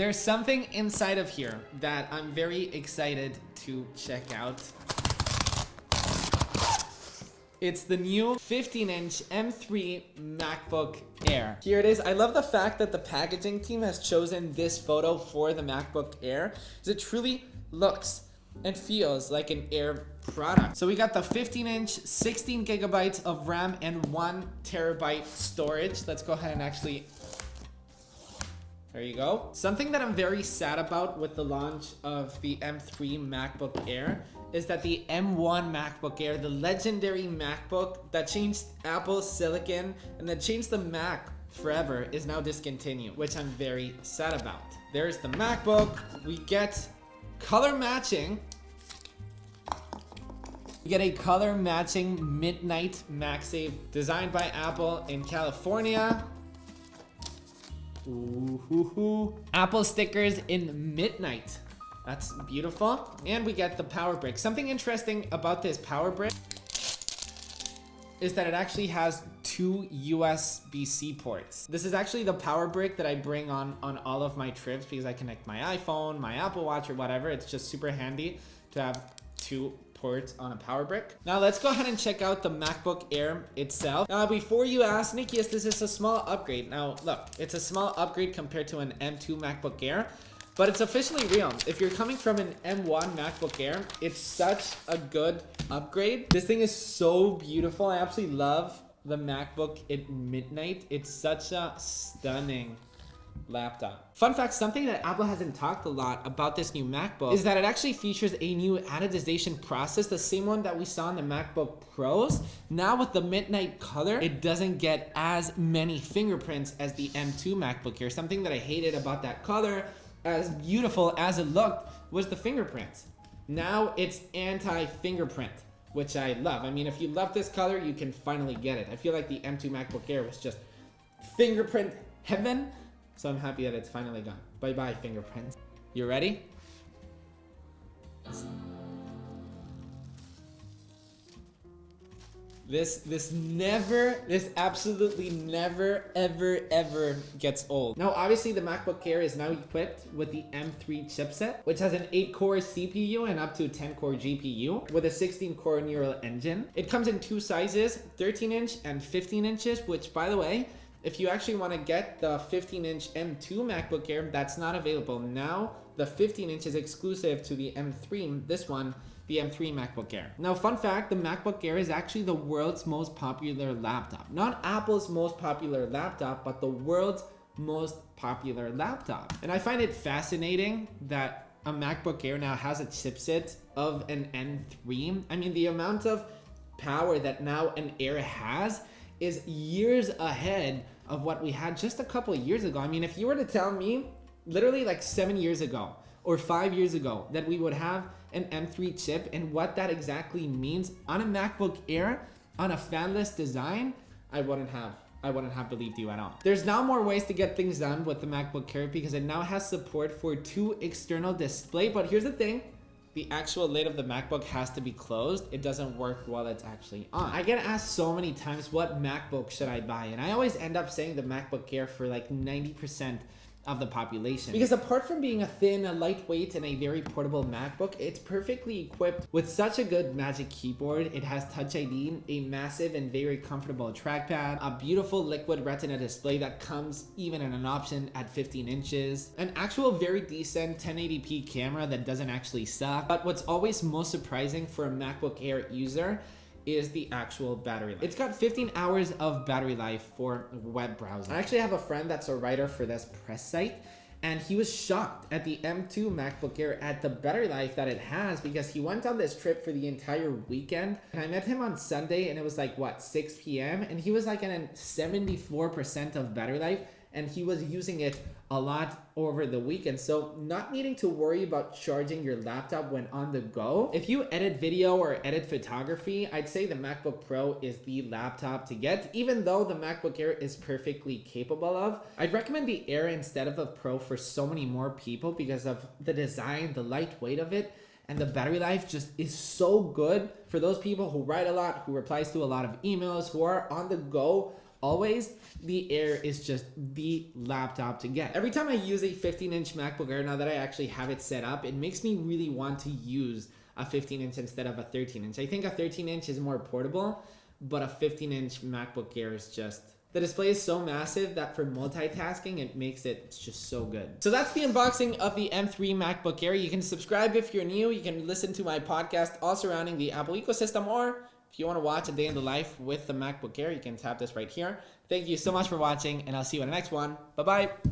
there's something inside of here that I'm very excited to check out. It's the new 15-inch M3 MacBook Air. Here it is. I love the fact that the packaging team has chosen this photo for the MacBook Air, because it truly looks and feels like an Air product. So we got the 15-inch, 16 gigabytes of RAM and 1 terabyte storage. Let's go ahead and actually, there you go. Something that I'm very sad about with the launch of the M3 MacBook Air is that the M1 MacBook Air, the legendary MacBook that changed Apple's silicon and that changed the Mac forever, is now discontinued, which I'm very sad about. There's the MacBook. We get color matching. We get a color matching midnight MagSafe designed by Apple in California. Ooh, Apple stickers in midnight. That's beautiful. And we get the power brick. Something interesting about this power brick is that it actually has 2 USB-C ports. This is actually the power brick that I bring on all of my trips because I connect my iPhone, my Apple Watch, or whatever. It's just super handy to have 2 ports on a power brick. Now let's go ahead and check out the MacBook Air itself. Now before you ask, Nick, yes, this is a small upgrade. Now look, it's a small upgrade compared to an M2 MacBook Air, but it's officially real. If you're coming from an M1 MacBook Air, it's such a good upgrade. This thing is so beautiful. I absolutely love the MacBook at midnight. It's such a stunning laptop. Fun fact, something that Apple hasn't talked a lot about this new MacBook is that it actually features a new anodization process, the same one that we saw in the MacBook Pros. Now with the midnight color, it doesn't get as many fingerprints as the M2 MacBook Air. Something that I hated about that color, as beautiful as it looked, was the fingerprints. Now it's anti-fingerprint, which I love. I mean, if you love this color, you can finally get it. I feel like the M2 MacBook Air was just fingerprint heaven. So I'm happy that it's finally gone. Bye-bye, fingerprints. You ready? This absolutely never, ever gets old. Now, obviously the MacBook Air is now equipped with the M3 chipset, which has an 8-core CPU and up to a 10-core GPU with a 16-core neural engine. It comes in 2 sizes, 13-inch and 15 inches, which, by the way, if you actually want to get the 15-inch M2 MacBook Air, that's not available. Now, the 15-inch is exclusive to the M3, this one, the M3 MacBook Air. Now, fun fact, the MacBook Air is actually the world's most popular laptop. Not Apple's most popular laptop, but the world's most popular laptop. And I find it fascinating that a MacBook Air now has a chipset of an M3. I mean, the amount of power that now an Air has is years ahead of what we had just a couple of years ago. I mean, if you were to tell me literally like 7 years ago or 5 years ago that we would have an M3 chip and what that exactly means on a MacBook Air on a fanless design, I wouldn't have believed you at all. There's now more ways to get things done with the MacBook Air because it now has support for 2 external displays. But here's the thing, the actual lid of the MacBook has to be closed. It doesn't work while it's actually on. I get asked so many times, what MacBook should I buy? And I always end up saying the MacBook Air for like 90% of the population. Because apart from being a thin, a lightweight, and a very portable MacBook, it's perfectly equipped with such a good Magic Keyboard. It has Touch ID, a massive and very comfortable trackpad, a beautiful liquid Retina display that comes even in an option at 15 inches, an actual very decent 1080p camera that doesn't actually suck. But what's always most surprising for a MacBook Air user is the actual battery life. It's got 15 hours of battery life for web browsing. I actually have a friend that's a writer for this press site, and he was shocked at the M2 MacBook Air at the battery life that it has because he went on this trip for the entire weekend. And I met him on Sunday and it was like, what, 6 p.m.? And he was like at a 74% of battery life, and he was using it a lot over the weekend. So not needing to worry about charging your laptop when on the go. If you edit video or edit photography, I'd say the MacBook Pro is the laptop to get, even though the MacBook Air is perfectly capable of. I'd recommend the Air instead of the Pro for so many more people because of the design, the lightweight of it, and the battery life just is so good for those people who write a lot, who replies to a lot of emails, who are on the go always, the Air is just the laptop to get. Every time I use a 15-inch MacBook Air, now that I actually have it set up, it makes me really want to use a 15-inch instead of a 13-inch. I think a 13-inch is more portable, but a 15-inch MacBook Air is just... The display is so massive that for multitasking, it makes it just so good. So that's the unboxing of the M3 MacBook Air. You can subscribe if you're new. You can listen to my podcast all surrounding the Apple ecosystem, or if you want to watch a day in the life with the MacBook Air, you can tap this right here. Thank you so much for watching, and I'll see you in the next one. Bye-bye.